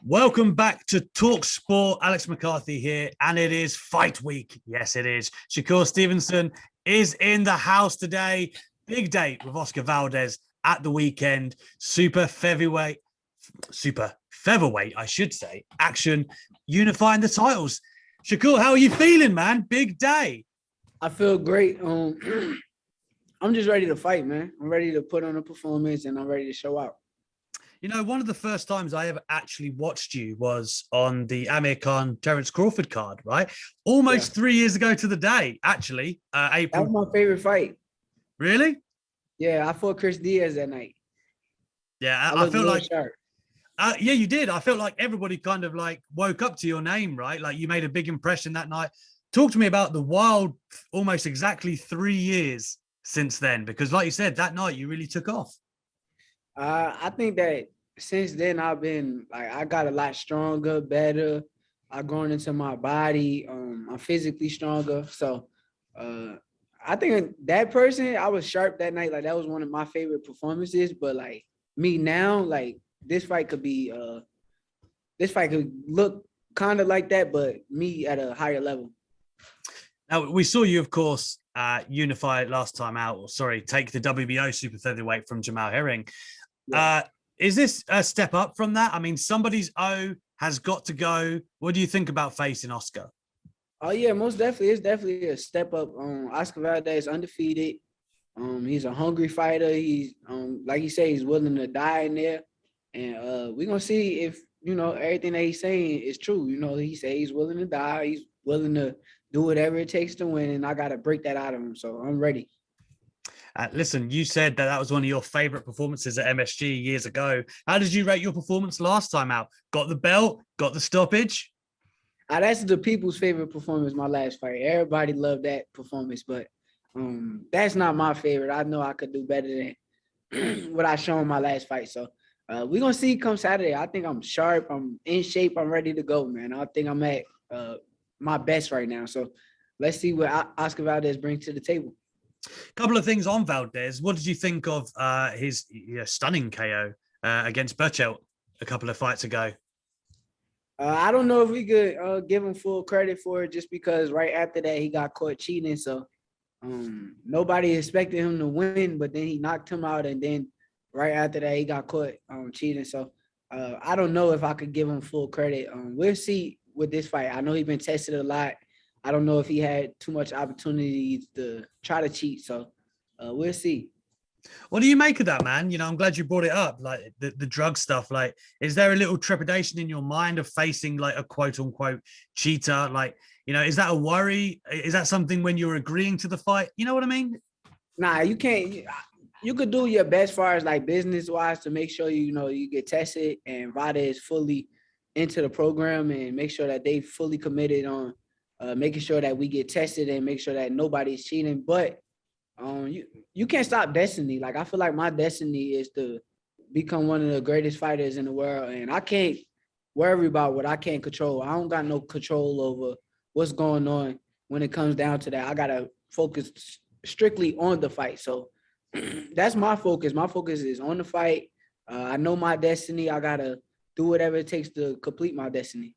Welcome back to talkSPORT. Alex McCarthy here, and it is fight week. Yes, it is. Shakur Stevenson is in the house today. Big date with Oscar Valdez at the weekend. Super featherweight, I should say. Action unifying the titles. Shakur, how are you feeling, man? Big day. I feel great. I'm just ready to fight, man. I'm ready to put on a performance, and I'm ready to show out. You know, one of the first times I ever actually watched you was on the Amir Khan Terence Crawford card, right? Almost 3 years ago to the day, actually. April. That was my favorite fight. Really? Yeah, I fought Chris Diaz that night. Yeah, I feel like sharp. Yeah, you did. I felt like everybody kind of like woke up to your name, right? Like you made a big impression that night. Talk to me about the wild, almost exactly 3 years since then, because like you said, that night you really took off. I think that since then I've been like I got a lot stronger, better. I've grown into my body. I'm physically stronger. So I think that person, I was sharp that night. Like that was one of my favorite performances. But like me now, like this fight could look kind of like that, but me at a higher level. Now we saw you, of course, unify last time out, take the WBO super featherweight from Jamal Herring. Yeah. Is this a step up from that? I mean, somebody's O has got to go. What do you think about facing Oscar? Oh yeah, most definitely. It's definitely a step up. Oscar Valdez is undefeated. He's a hungry fighter. He's like you say, he's willing to die in there. And we're gonna see if everything that he's saying is true. He said he's willing to die, he's willing to do whatever it takes to win, and I gotta break that out of him. So I'm ready. Listen, you said that was one of your favorite performances at MSG years ago. How did you rate your performance last time out? Got the belt? Got the stoppage? That's the people's favorite performance, my last fight. Everybody loved that performance, but that's not my favorite. I know I could do better than what I shown my last fight. So we're going to see come Saturday. I think I'm sharp. I'm in shape. I'm ready to go, man. I think I'm at my best right now. So let's see what Oscar Valdez brings to the table. Couple of things on Valdez. What did you think of his stunning KO against Burchell a couple of fights ago? I don't know if we could give him full credit for it just because right after that he got caught cheating. So nobody expected him to win, but then he knocked him out. And then right after that he got caught cheating. So I don't know if I could give him full credit. We'll see with this fight. I know he's been tested a lot. I don't know if he had too much opportunities to try to cheat. So we'll see. What do you make of that, man? I'm glad you brought it up, like the drug stuff. Like, is there a little trepidation in your mind of facing like a quote unquote cheater? Like, is that a worry? Is that something when you're agreeing to the fight? You know what I mean? Nah, you can't. You could do your best as far as like business wise to make sure you get tested and Vada is fully into the program and make sure that they fully committed on making sure that we get tested and make sure that nobody's cheating. But you can't stop destiny. Like I feel like my destiny is to become one of the greatest fighters in the world, and I can't worry about what I can't control. I don't got no control over what's going on when it comes down to that. I gotta focus strictly on the fight. So that's my focus. My focus is on the fight. I know my destiny. I gotta do whatever it takes to complete my destiny.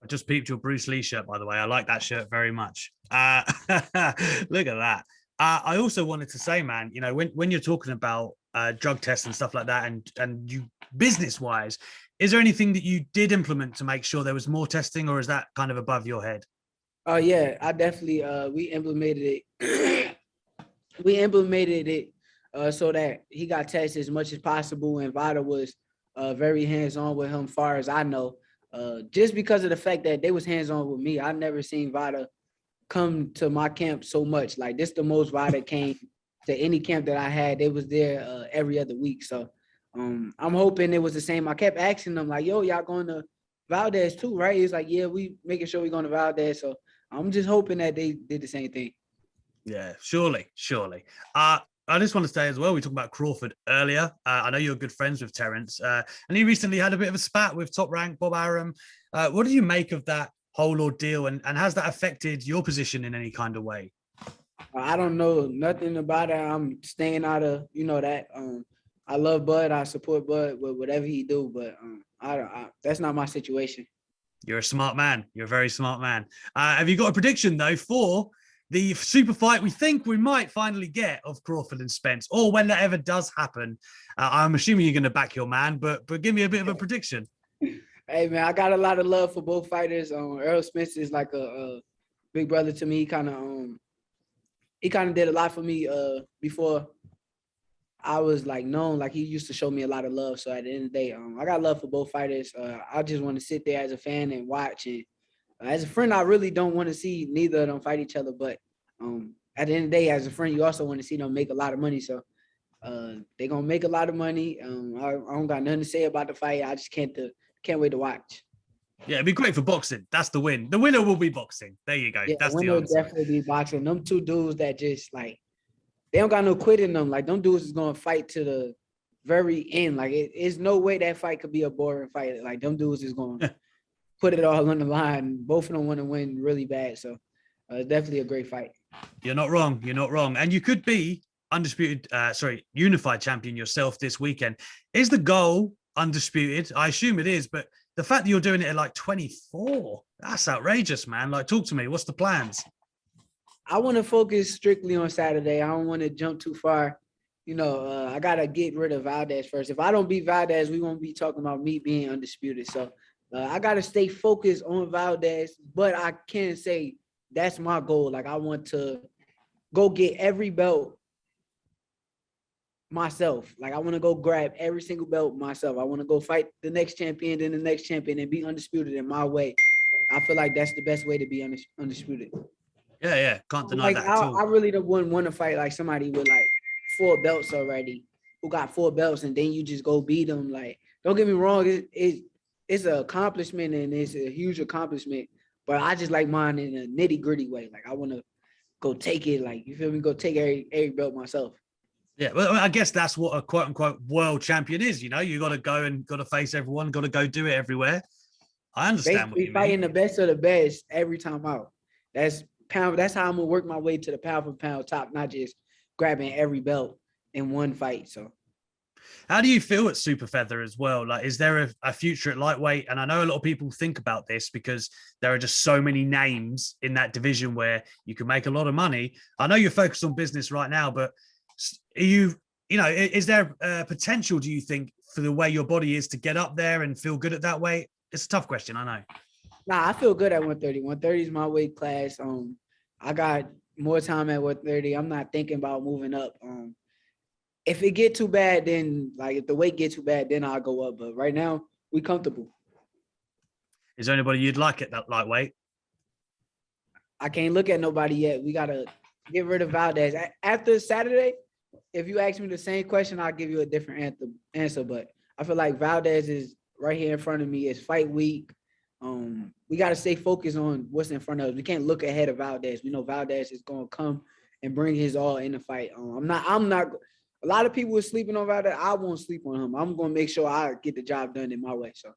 I just peeped your Bruce Lee shirt, by the way. I like that shirt very much. Look at that. I also wanted to say, man, when you're talking about drug tests and stuff like that, and you business-wise, is there anything that you did implement to make sure there was more testing, or is that kind of above your head? Oh yeah, I definitely we implemented it. We implemented it so that he got tested as much as possible, and Vada was very hands-on with him, far as I know. Just because of the fact that they was hands-on with me, I never seen Vada come to my camp so much. Like this, the most Vada came to any camp that I had. They was there every other week. So I'm hoping it was the same. I kept asking them like, "Yo, y'all going to Valdez too, right?" He's like, "Yeah, we making sure we're going to Valdez." So I'm just hoping that they did the same thing. Yeah, surely. I just want to say as well, we talked about Crawford earlier. I know you're good friends with Terence, and he recently had a bit of a spat with top rank Bob Arum. What do you make of that whole ordeal, and has that affected your position in any kind of way? I don't know nothing about it. I'm staying out of that. I love Bud. I support Bud with whatever he do, but That's not my situation. You're a smart man. You're a very smart man. Have you got a prediction though for the super fight we think we might finally get of Crawford and Spence, or when that ever does happen? I'm assuming you're going to back your man, but give me a bit of a prediction. Hey man, I got a lot of love for both fighters. Errol Spence is like a big brother to me. He kind of did a lot for me before I was like known. Like he used to show me a lot of love. So at the end of the day, I got love for both fighters. I just want to sit there as a fan and watch. And as a friend, I really don't want to see neither of them fight each other. But at the end of the day, as a friend, you also want to see them make a lot of money. So they're gonna make a lot of money. I don't got nothing to say about the fight. I just can't wait to watch. Yeah, it'd be great for boxing. That's the win. The winner will be boxing. There you go. Yeah, That's the winner will answer. definitely be boxing. Them two dudes that just like they don't got no quit in them. Like them dudes is gonna fight to the very end. Like it's no way that fight could be a boring fight. Like them dudes is gonna put it all on the line. Both of them want to win really bad. So definitely a great fight. You're not wrong. You're not wrong. And you could be unified champion yourself this weekend. Is the goal undisputed? I assume it is, but the fact that you're doing it at like 24, that's outrageous, man. Like, talk to me. What's the plans? I want to focus strictly on Saturday. I don't want to jump too far. I got to get rid of Valdez first. If I don't beat Valdez, we won't be talking about me being undisputed. So I got to stay focused on Valdez, but I can't say that's my goal. Like, I want to go get every belt myself. Like, I want to go grab every single belt myself. I want to go fight the next champion, then the next champion, and be undisputed in my way. I feel like that's the best way to be undisputed. Yeah. Can't deny that at all. I really wouldn't want to fight like somebody with like 4 belts already, who got 4 belts, and then you just go beat them. Like, don't get me wrong, it's an accomplishment and it's a huge accomplishment. But I just like mine in a nitty gritty way. Like, I want to go take it. Like, you feel me? Go take every belt myself. Yeah, well, I guess that's what a quote unquote world champion is. You got to go and got to face everyone, got to go do it everywhere. I understand what you mean. Fighting the best of the best every time out. That's how I'm gonna work my way to the pound for pound top, not just grabbing every belt in one fight. So, how do you feel at super feather as well? Like, is there a future at lightweight? And I know a lot of people think about this because there are just so many names in that division where you can make a lot of money. I know you're focused on business right now, but are is there potential, do you think, for the way your body is to get up there and feel good at that weight? It's a tough question, I know. Nah, I feel good at 130. 130 is my weight class. I got more time at 130. I'm not thinking about moving up. If it get too bad, then like if the weight get too bad, then I'll go up. But right now, we comfortable. Is there anybody you'd like at that lightweight? I can't look at nobody yet. We gotta get rid of Valdez. After Saturday, if you ask me the same question, I'll give you a different answer. But I feel like Valdez is right here in front of me. It's fight week. We got to stay focused on what's in front of us. We can't look ahead of Valdez. We know Valdez is going to come and bring his all in the fight. I'm not, a lot of people are sleeping on Valdez. I won't sleep on him. I'm going to make sure I get the job done in my way. So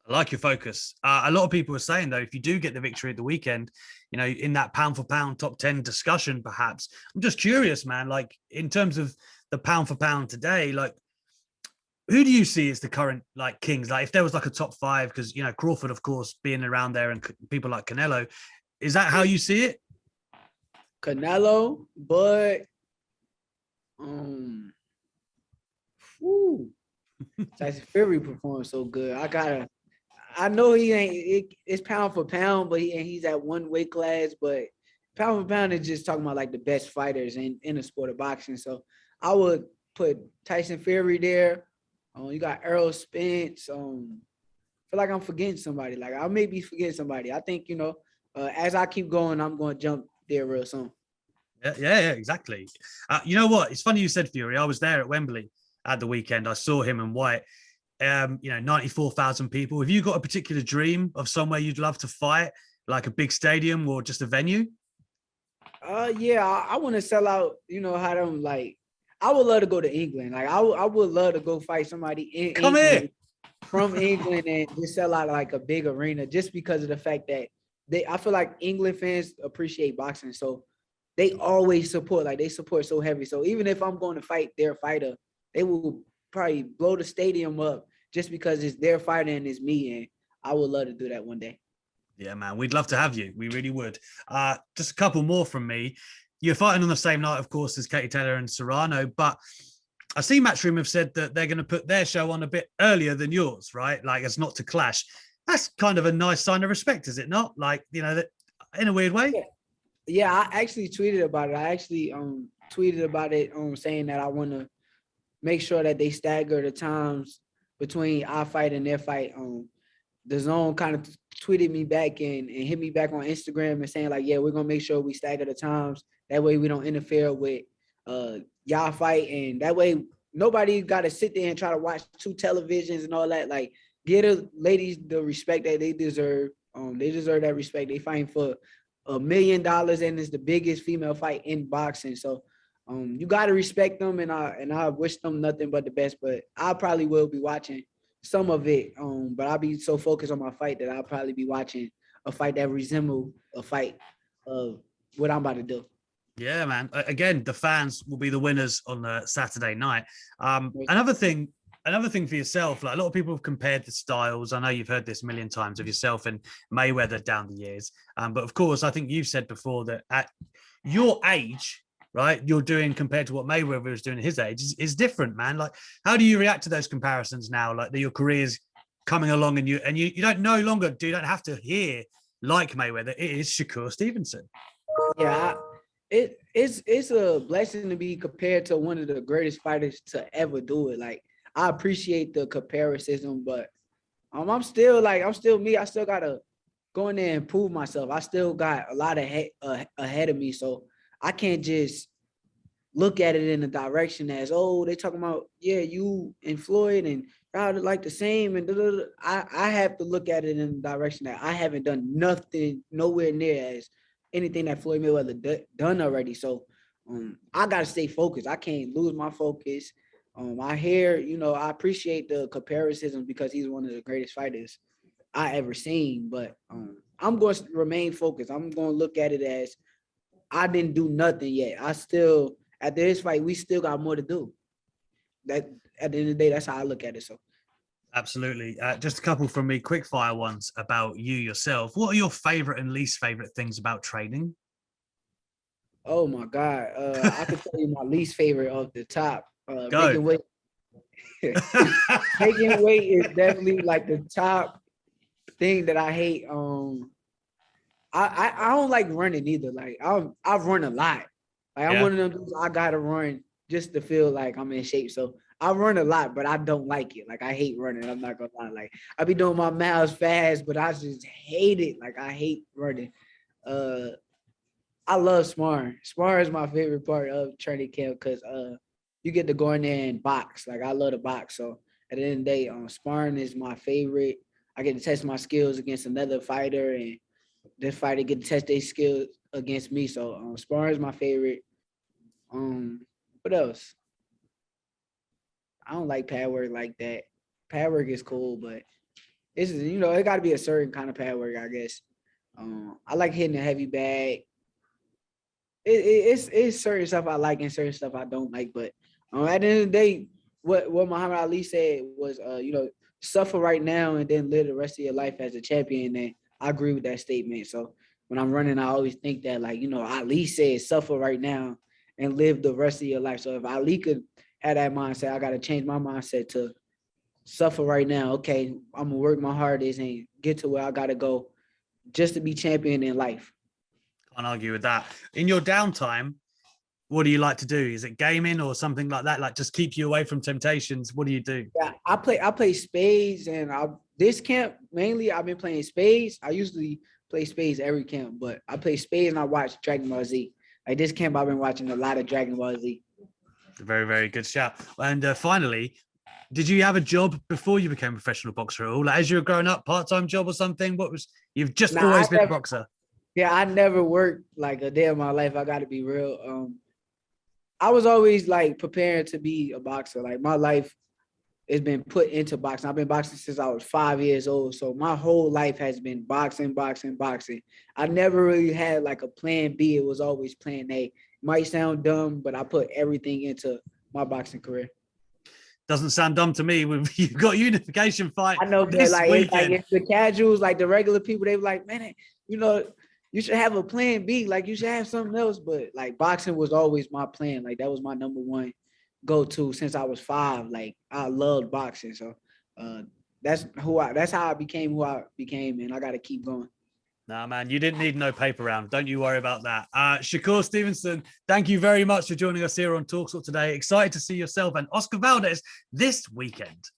I like your focus. A lot of people are saying, though, if you do get the victory at the weekend, in that pound for pound top 10 discussion, perhaps, I'm just curious, man, like in terms of the pound for pound today, like, who do you see as the current like kings? Like if there was like a top 5, because Crawford, of course, being around there, and people like Canelo, is that how you see it? Canelo, but Tyson Fury performed so good. I know he ain't. It's pound for pound, but he's at one weight class. But pound for pound is just talking about like the best fighters in the sport of boxing. So I would put Tyson Fury there. You got Errol Spence. I feel like I'm forgetting somebody. Like I may be forgetting somebody. I think as I keep going, I'm going to jump there real soon. Yeah, exactly. You know what? It's funny you said Fury. I was there at Wembley at the weekend. I saw him and White. 94,000 people. Have you got a particular dream of somewhere you'd love to fight, like a big stadium or just a venue? Yeah, I want to sell out. How them like. I would love to go to England. Like I would love to go fight somebody in England, from England, and just sell out like a big arena, just because of the fact that I feel like England fans appreciate boxing, so they always support. Like they support so heavy. So even if I'm going to fight their fighter, they will probably blow the stadium up just because it's their fighter and it's me. And I would love to do that one day. Yeah, man, we'd love to have you. We really would. Just a couple more from me. You're fighting on the same night, of course, as Katie Taylor and Serrano, but I see Matchroom have said that they're going to put their show on a bit earlier than yours, right? Like, it's not to clash. That's kind of a nice sign of respect, is it not? Like, you know, that in a weird way. Yeah, I actually tweeted about it. I actually tweeted about it saying that I want to make sure that they stagger the times between our fight and their fight. The Zone kind of tweeted me back and hit me back on Instagram and saying like, yeah, we're gonna make sure we stagger the times. That way we don't interfere with y'all fight, and that way nobody got to sit there and try to watch two televisions and all that. Like, get the ladies the respect that they deserve. They deserve that respect. They fighting for $1 million, and it's the biggest female fight in boxing. So you got to respect them, and I wish them nothing but the best. But I probably will be watching some of it. But I'll be so focused on my fight that I'll probably be watching a fight that resemble a fight of what I'm about to do. Yeah, man. Again, the fans will be the winners on Saturday night. Another thing for yourself, like a lot of people have compared the styles. I know you've heard this a million times of yourself and Mayweather down the years. But of course, I think you've said before that at your age, right, you're doing compared to what Mayweather was doing at his age is different, man. Like, how do you react to those comparisons now? Like that your career's coming along and you don't no longer don't have to hear like Mayweather. It is Shakur Stevenson. Yeah, it's a blessing to be compared to one of the greatest fighters to ever do it. Like, I appreciate the comparison, but I'm still me. I still gotta go in there and prove myself. I still got a lot ahead of me, so I can't just look at it in the direction as, oh, they talking about, yeah, you and Floyd and y'all like the same, and I have to look at it in the direction that I haven't done nothing nowhere near as anything that Floyd Mayweather done already. So I gotta stay focused. I can't lose my focus. I hear, I appreciate the comparisons because he's one of the greatest fighters I ever seen, but I'm going to remain focused. I'm going to look at it as I didn't do nothing yet. I still, after this fight, we still got more to do. That at the end of the day, that's how I look at it. So, absolutely. Just a couple from me, quick fire ones about you yourself. What are your favorite and least favorite things about training? Oh my God, I can tell you my least favorite off the top. Making weight. Making weight is definitely like the top thing that I hate. I don't like running either. Like I've run a lot. Like I'm one of them dudes, I gotta run just to feel like I'm in shape. So I run a lot, but I don't like it. Like I hate running. I'm not gonna lie. Like I be doing my miles fast, but I just hate it. Like I hate running. I love sparring. Sparring is my favorite part of training camp because you get to go in there and box. Like I love to box. So at the end of the day, sparring is my favorite. I get to test my skills against another fighter, and this fighter get to test their skills against me. So sparring is my favorite. What else? I don't like pad work like that. Pad work is cool, but it's it got to be a certain kind of pad work, I guess. I like hitting a heavy bag. It's certain stuff I like and certain stuff I don't like, but at the end of the day, what Muhammad Ali said was, suffer right now and then live the rest of your life as a champion. And I agree with that statement. So when I'm running, I always think that, like, Ali said, suffer right now and live the rest of your life. So if Ali could have that mindset, I got to change my mindset to suffer right now. Okay, I'm gonna work my hardest and get to where I got to go just to be champion in life. Can't argue with that. In your downtime, what do you like to do? Is it gaming or something like that? Like just keep you away from temptations. What do you do? Yeah, I play spades, and this camp mainly I've been playing spades. I usually play spades every camp, but I play spades and I watch Dragon Ball Z. Like this camp, I've been watching a lot of Dragon Ball Z. Very, very good shout. And finally, did you have a job before you became a professional boxer at all? Like as you were growing up, part-time job or something? You've just always been a boxer? Yeah, I never worked like a day of my life. I got to be real. I was always like preparing to be a boxer. Like my life has been put into boxing. I've been boxing since I was 5 years old. So my whole life has been boxing. I never really had like a plan B. It was always plan A. Might sound dumb, but I put everything into my boxing career. Doesn't sound dumb to me. You've got unification fight I know, but this like weekend. it's the casuals, like the regular people, they were like, man, you know, you should have a plan B. Like you should have something else. But like boxing was always my plan. Like that was my number one go-to since I was 5. Like I loved boxing. So that's how I became who I became, and I gotta keep going. Nah, man, you didn't need no paper round. Don't you worry about that. Shakur Stevenson, thank you very much for joining us here on talkSPORT today. Excited to see yourself and Oscar Valdez this weekend.